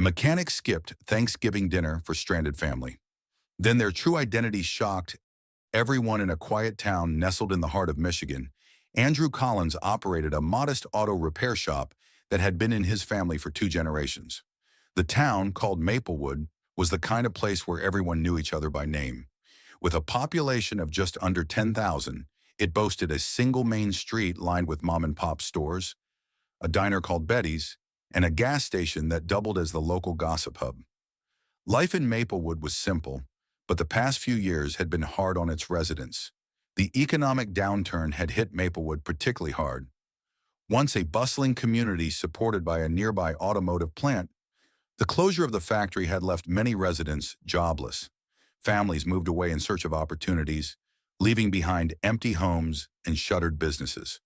Mechanics skipped Thanksgiving dinner for stranded family. Then their true identity shocked everyone in a quiet town nestled in the heart of Michigan. Andrew Collins operated a modest auto repair shop that had been in his family for 2 generations. The town, called Maplewood, was the kind of place where everyone knew each other by name. With a population of just under 10,000, it boasted a single main street lined with mom-and-pop stores, a diner called Betty's, and a gas station that doubled as the local gossip hub. Life in Maplewood was simple, but the past few years had been hard on its residents. The economic downturn had hit Maplewood particularly hard. Once a bustling community supported by a nearby automotive plant, the closure of the factory had left many residents jobless. Families moved away in search of opportunities, leaving behind empty homes and shuttered businesses.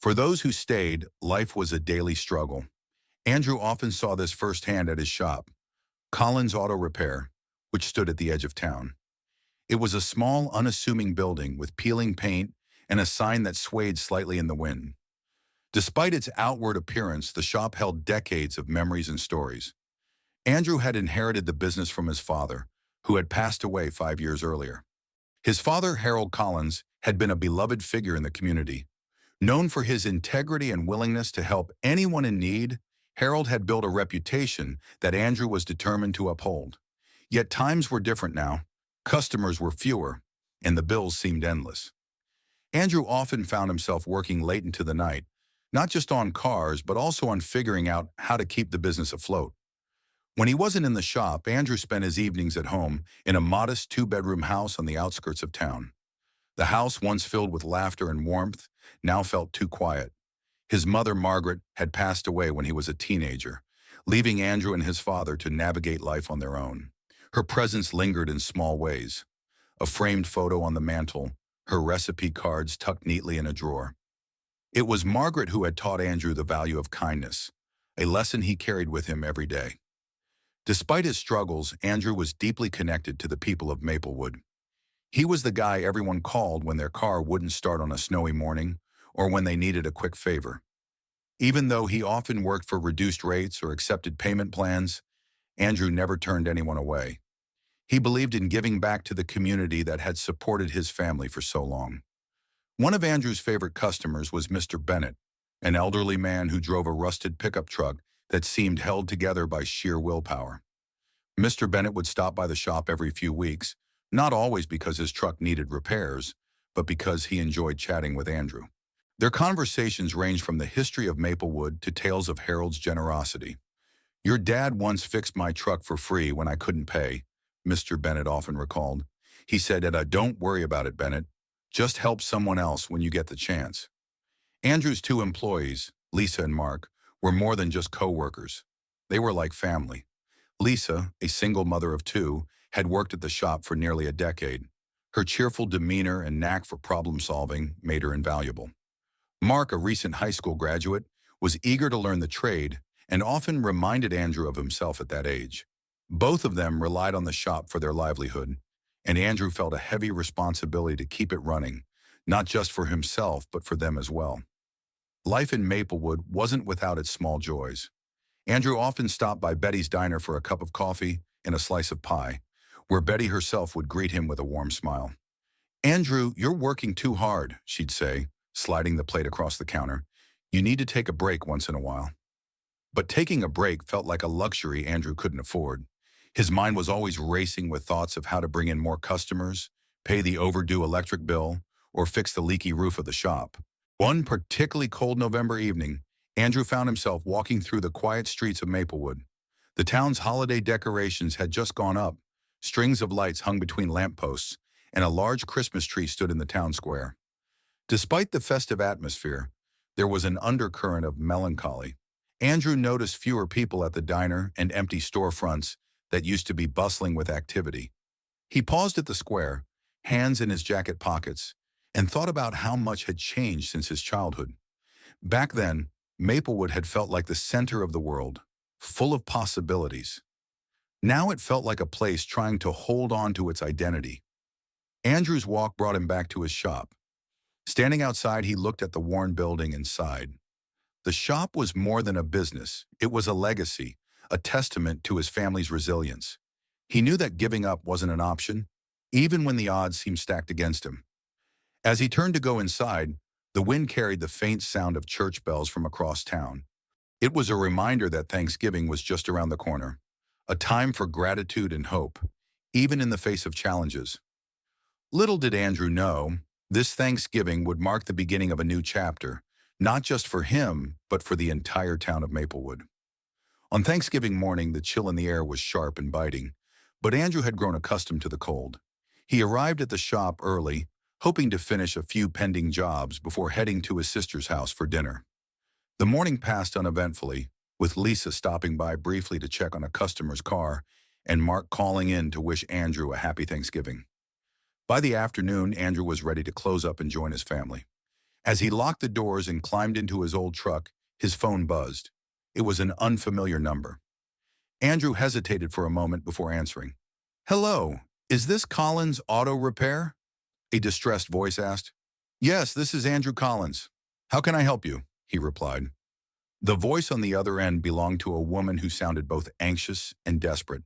For those who stayed, life was a daily struggle. Andrew often saw this firsthand at his shop, Collins Auto Repair, which stood at the edge of town. It was a small, unassuming building with peeling paint and a sign that swayed slightly in the wind. Despite its outward appearance, the shop held decades of memories and stories. Andrew had inherited the business from his father, who had passed away 5 years earlier. His father, Harold Collins, had been a beloved figure in the community. Known for his integrity and willingness to help anyone in need, Harold had built a reputation that Andrew was determined to uphold. Yet times were different now. Customers were fewer, and the bills seemed endless. Andrew often found himself working late into the night, not just on cars, but also on figuring out how to keep the business afloat. When he wasn't in the shop, Andrew spent his evenings at home in a modest 2-bedroom house on the outskirts of town. The house, once filled with laughter and warmth, now felt too quiet. His mother, Margaret, had passed away when he was a teenager, leaving Andrew and his father to navigate life on their own. Her presence lingered in small ways. A framed photo on the mantel, her recipe cards tucked neatly in a drawer. It was Margaret who had taught Andrew the value of kindness, a lesson he carried with him every day. Despite his struggles, Andrew was deeply connected to the people of Maplewood. He was the guy everyone called when their car wouldn't start on a snowy morning or when they needed a quick favor. Even though he often worked for reduced rates or accepted payment plans, Andrew never turned anyone away. He believed in giving back to the community that had supported his family for so long. One of Andrew's favorite customers was Mr. Bennett, an elderly man who drove a rusted pickup truck that seemed held together by sheer willpower. Mr. Bennett would stop by the shop every few weeks, not always because his truck needed repairs, but because he enjoyed chatting with Andrew. Their conversations ranged from the history of Maplewood to tales of Harold's generosity. "Your dad once fixed my truck for free when I couldn't pay," Mr. Bennett often recalled. He said, "Don't worry about it, Bennett. Just help someone else when you get the chance." Andrew's 2 employees, Lisa and Mark, were more than just co-workers. They were like family. Lisa, a single mother of 2, had worked at the shop for nearly a decade. Her cheerful demeanor and knack for problem-solving made her invaluable. Mark, a recent high school graduate, was eager to learn the trade and often reminded Andrew of himself at that age. Both of them relied on the shop for their livelihood, and Andrew felt a heavy responsibility to keep it running, not just for himself, but for them as well. Life in Maplewood wasn't without its small joys. Andrew often stopped by Betty's diner for a cup of coffee and a slice of pie, where Betty herself would greet him with a warm smile. "Andrew, you're working too hard," she'd say, sliding the plate across the counter. "You need to take a break once in a while." But taking a break felt like a luxury Andrew couldn't afford. His mind was always racing with thoughts of how to bring in more customers, pay the overdue electric bill, or fix the leaky roof of the shop. One particularly cold November evening, Andrew found himself walking through the quiet streets of Maplewood. The town's holiday decorations had just gone up. Strings of lights hung between lampposts, and a large Christmas tree stood in the town square. Despite the festive atmosphere, there was an undercurrent of melancholy. Andrew noticed fewer people at the diner and empty storefronts that used to be bustling with activity. He paused at the square, hands in his jacket pockets, and thought about how much had changed since his childhood. Back then, Maplewood had felt like the center of the world, full of possibilities. Now it felt like a place trying to hold on to its identity. Andrew's walk brought him back to his shop. Standing outside, he looked at the worn building and sighed. The shop was more than a business. It was a legacy a testament to his family's resilience. He knew that giving up wasn't an option, even when the odds seemed stacked against him. As he turned to go inside, the wind carried the faint sound of church bells from across town. It was a reminder that Thanksgiving was just around the corner, a time for gratitude and hope, even in the face of challenges. Little did Andrew know, this Thanksgiving would mark the beginning of a new chapter, not just for him, but for the entire town of Maplewood. On Thanksgiving morning, the chill in the air was sharp and biting, but Andrew had grown accustomed to the cold. He arrived at the shop early, hoping to finish a few pending jobs before heading to his sister's house for dinner. The morning passed uneventfully, with Lisa stopping by briefly to check on a customer's car and Mark calling in to wish Andrew a happy Thanksgiving. By the afternoon, Andrew was ready to close up and join his family. As he locked the doors and climbed into his old truck, his phone buzzed. It was an unfamiliar number. Andrew hesitated for a moment before answering. "Hello, is this Collins Auto Repair?" A distressed voice asked. "Yes, this is Andrew Collins. How can I help you?" he replied. The voice on the other end belonged to a woman who sounded both anxious and desperate.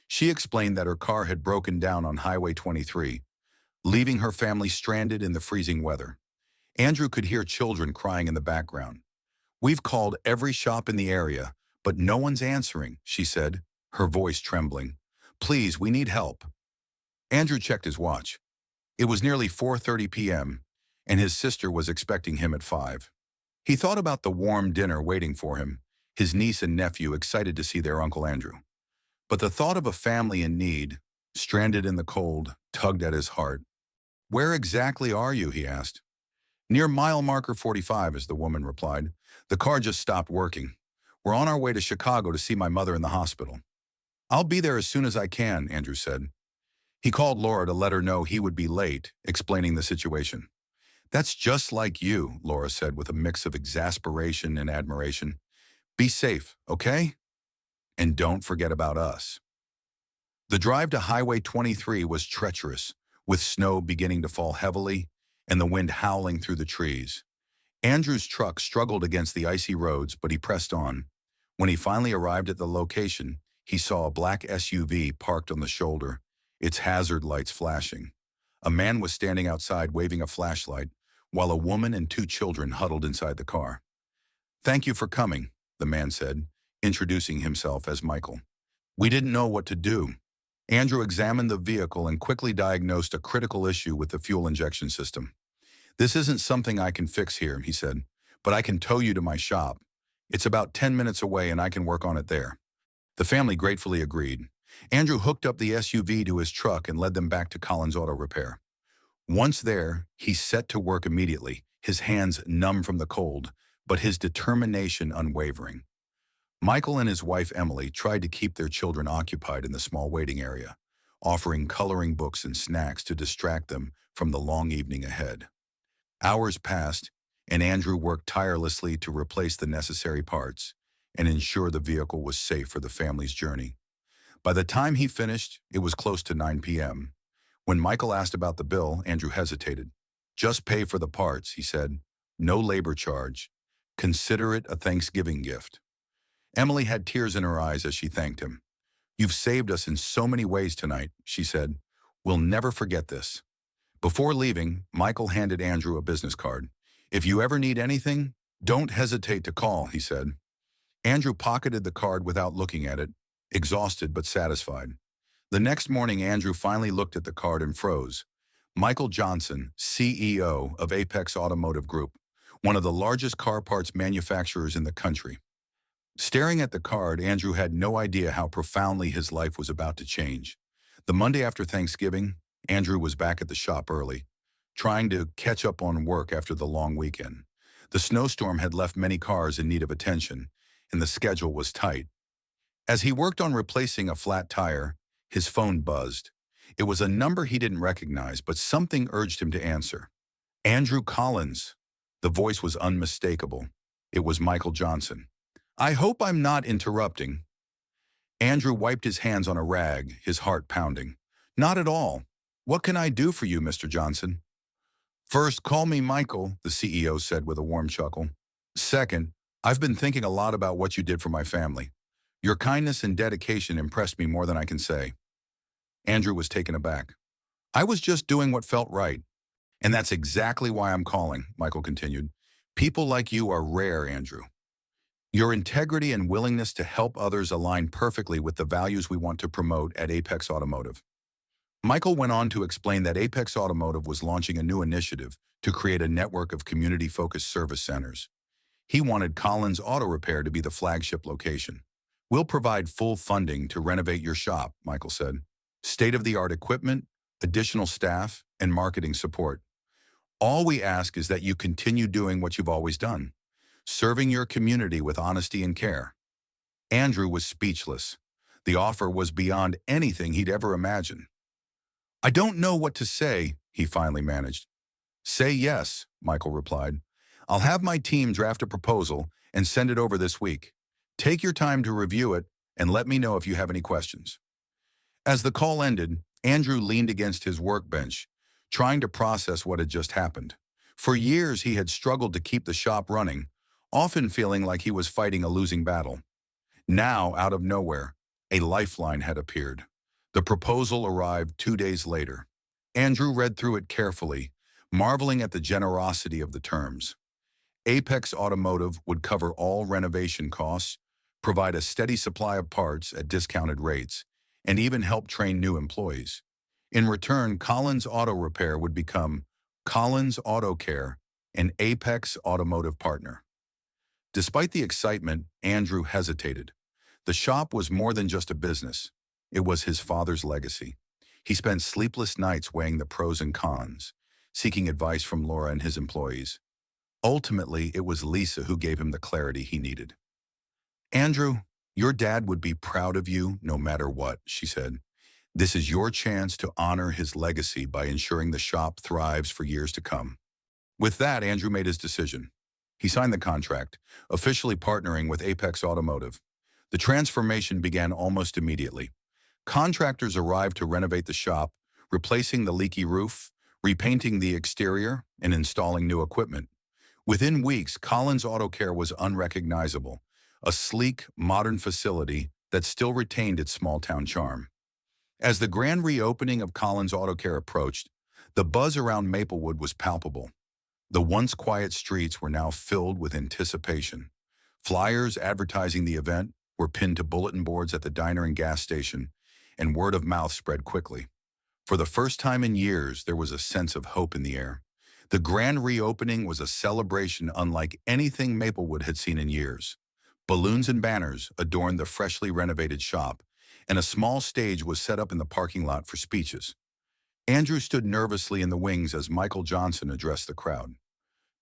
She explained that her car had broken down on Highway 23, leaving her family stranded in the freezing weather. Andrew could hear children crying in the background. "We've called every shop in the area, but no one's answering," she said, her voice trembling. "Please, we need help." Andrew checked his watch. It was nearly 4:30 p.m., and his sister was expecting him at 5. He thought about the warm dinner waiting for him, his niece and nephew excited to see their Uncle Andrew. But the thought of a family in need, stranded in the cold, tugged at his heart. "Where exactly are you?" he asked. "Near mile marker 45, as the woman replied. "The car just stopped working. We're on our way to Chicago to see my mother in the hospital." "I'll be there as soon as I can," Andrew said. He called Laura to let her know he would be late, explaining the situation. "That's just like you," Laura said with a mix of exasperation and admiration. "Be safe, okay? And don't forget about us." The drive to Highway 23 was treacherous, with snow beginning to fall heavily and the wind howling through the trees. Andrew's truck struggled against the icy roads, but he pressed on. When he finally arrived at the location, he saw a black SUV parked on the shoulder, its hazard lights flashing. A man was standing outside waving a flashlight, while a woman and 2 children huddled inside the car. "Thank you for coming," the man said, introducing himself as Michael. "We didn't know what to do." Andrew examined the vehicle and quickly diagnosed a critical issue with the fuel injection system. "This isn't something I can fix here," he said, "but I can tow you to my shop. It's about 10 minutes away and I can work on it there." The family gratefully agreed. Andrew hooked up the SUV to his truck and led them back to Collins Auto Repair. Once there, he set to work immediately, his hands numb from the cold, but his determination unwavering. Michael and his wife Emily tried to keep their children occupied in the small waiting area, offering coloring books and snacks to distract them from the long evening ahead. Hours passed, and Andrew worked tirelessly to replace the necessary parts and ensure the vehicle was safe for the family's journey. By the time he finished, it was close to 9 p.m. When Michael asked about the bill, Andrew hesitated. "Just pay for the parts," he said. "No labor charge. Consider it a Thanksgiving gift." Emily had tears in her eyes as she thanked him. "You've saved us in so many ways tonight," she said. "We'll never forget this." Before leaving, Michael handed Andrew a business card. "If you ever need anything, don't hesitate to call," he said. Andrew pocketed the card without looking at it, exhausted but satisfied. The next morning, Andrew finally looked at the card and froze. Michael Johnson, CEO of Apex Automotive Group, one of the largest car parts manufacturers in the country. Staring at the card, Andrew had no idea how profoundly his life was about to change. The Monday after Thanksgiving, Andrew was back at the shop early, trying to catch up on work after the long weekend. The snowstorm had left many cars in need of attention, and the schedule was tight. As he worked on replacing a flat tire, his phone buzzed. It was a number he didn't recognize, but something urged him to answer. "Andrew Collins." The voice was unmistakable. It was Michael Johnson. "I hope I'm not interrupting." Andrew wiped his hands on a rag, his heart pounding. "Not at all. What can I do for you, Mr. Johnson?" "First, call me Michael," the CEO said with a warm chuckle. "Second, I've been thinking a lot about what you did for my family. Your kindness and dedication impressed me more than I can say. Andrew was taken aback. I was just doing what felt right. And that's exactly why I'm calling, Michael continued. People like you are rare, Andrew. Your integrity and willingness to help others align perfectly with the values we want to promote at Apex Automotive. Michael went on to explain that Apex Automotive was launching a new initiative to create a network of community-focused service centers. He wanted Collins Auto Repair to be the flagship location. We'll provide full funding to renovate your shop, Michael said. State-of-the-art equipment, additional staff, and marketing support. All we ask is that you continue doing what you've always done, serving your community with honesty and care. Andrew was speechless. The offer was beyond anything he'd ever imagined. I don't know what to say, he finally managed. Say yes, Michael replied. I'll have my team draft a proposal and send it over this week. Take your time to review it and let me know if you have any questions. As the call ended, Andrew leaned against his workbench, trying to process what had just happened. For years, he had struggled to keep the shop running, often feeling like he was fighting a losing battle. Now, out of nowhere, a lifeline had appeared. The proposal arrived 2 days later. Andrew read through it carefully, marveling at the generosity of the terms. Apex Automotive would cover all renovation costs, provide a steady supply of parts at discounted rates, and even help train new employees. In return, Collins Auto Repair would become Collins Auto Care, an Apex Automotive partner. Despite the excitement, Andrew hesitated. The shop was more than just a business. It was his father's legacy. He spent sleepless nights weighing the pros and cons, seeking advice from Laura and his employees. Ultimately, it was Lisa who gave him the clarity he needed. Andrew, your dad would be proud of you no matter what, she said. This is your chance to honor his legacy by ensuring the shop thrives for years to come. With that, Andrew made his decision. He signed the contract, officially partnering with Apex Automotive. The transformation began almost immediately. Contractors arrived to renovate the shop, replacing the leaky roof, repainting the exterior, and installing new equipment. Within weeks, Collins Auto Care was unrecognizable, a sleek, modern facility that still retained its small-town charm. As the grand reopening of Collins Auto Care approached, the buzz around Maplewood was palpable. The once quiet streets were now filled with anticipation. Flyers advertising the event were pinned to bulletin boards at the diner and gas station, and word of mouth spread quickly. For the first time in years, there was a sense of hope in the air. The grand reopening was a celebration unlike anything Maplewood had seen in years. Balloons and banners adorned the freshly renovated shop, and a small stage was set up in the parking lot for speeches. Andrew stood nervously in the wings as Michael Johnson addressed the crowd.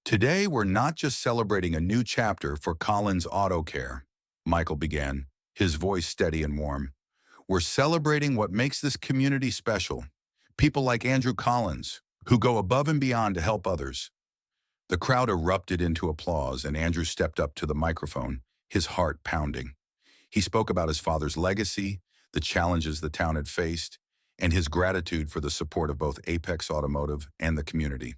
Today, we're not just celebrating a new chapter for Collins Auto Care, Michael began, his voice steady and warm. We're celebrating what makes this community special. People like Andrew Collins, who go above and beyond to help others. The crowd erupted into applause, and Andrew stepped up to the microphone, his heart pounding. He spoke about his father's legacy, the challenges the town had faced, and his gratitude for the support of both Apex Automotive and the community.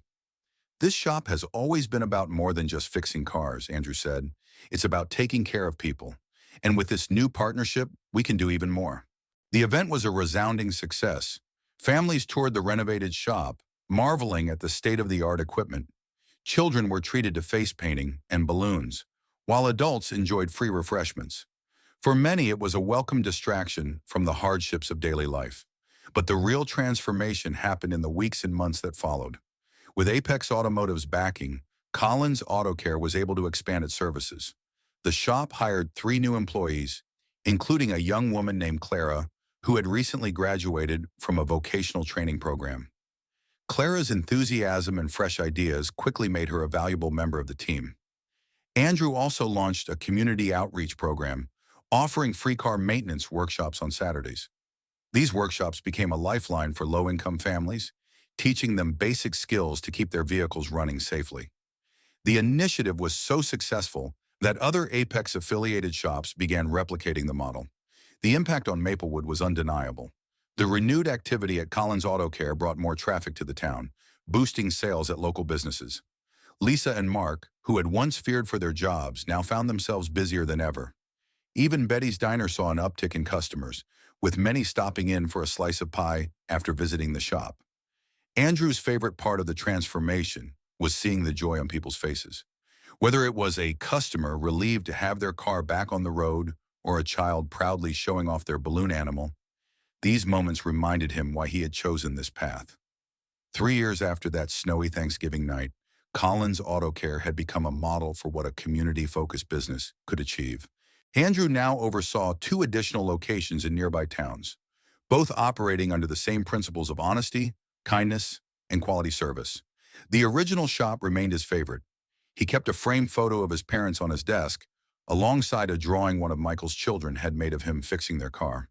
This shop has always been about more than just fixing cars, Andrew said. It's about taking care of people. And with this new partnership, we can do even more. The event was a resounding success. Families toured the renovated shop, marveling at the state-of-the-art equipment. Children were treated to face painting and balloons, while adults enjoyed free refreshments. For many, it was a welcome distraction from the hardships of daily life. But the real transformation happened in the weeks and months that followed. With Apex Automotive's backing, Collins Auto Care was able to expand its services. The shop hired 3 new employees, including a young woman named Clara, who had recently graduated from a vocational training program. Clara's enthusiasm and fresh ideas quickly made her a valuable member of the team. Andrew also launched a community outreach program, offering free car maintenance workshops on Saturdays. These workshops became a lifeline for low-income families, teaching them basic skills to keep their vehicles running safely. The initiative was so successful that other Apex-affiliated shops began replicating the model. The impact on Maplewood was undeniable. The renewed activity at Collins Auto Care brought more traffic to the town, boosting sales at local businesses. Lisa and Mark, who had once feared for their jobs, now found themselves busier than ever. Even Betty's Diner saw an uptick in customers, with many stopping in for a slice of pie after visiting the shop. Andrew's favorite part of the transformation was seeing the joy on people's faces. Whether it was a customer relieved to have their car back on the road or a child proudly showing off their balloon animal, these moments reminded him why he had chosen this path. 3 years after that snowy Thanksgiving night, Collins Auto Care had become a model for what a community-focused business could achieve. Andrew now oversaw 2 additional locations in nearby towns, both operating under the same principles of honesty, kindness, and quality service. The original shop remained his favorite. He kept a framed photo of his parents on his desk, alongside a drawing one of Michael's children had made of him fixing their car.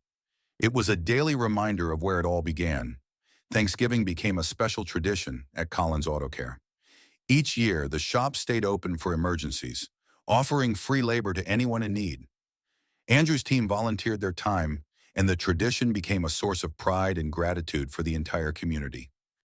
It was a daily reminder of where it all began. Thanksgiving became a special tradition at Collins Auto Care. Each year, the shop stayed open for emergencies, offering free labor to anyone in need. Andrew's team volunteered their time, and the tradition became a source of pride and gratitude for the entire community.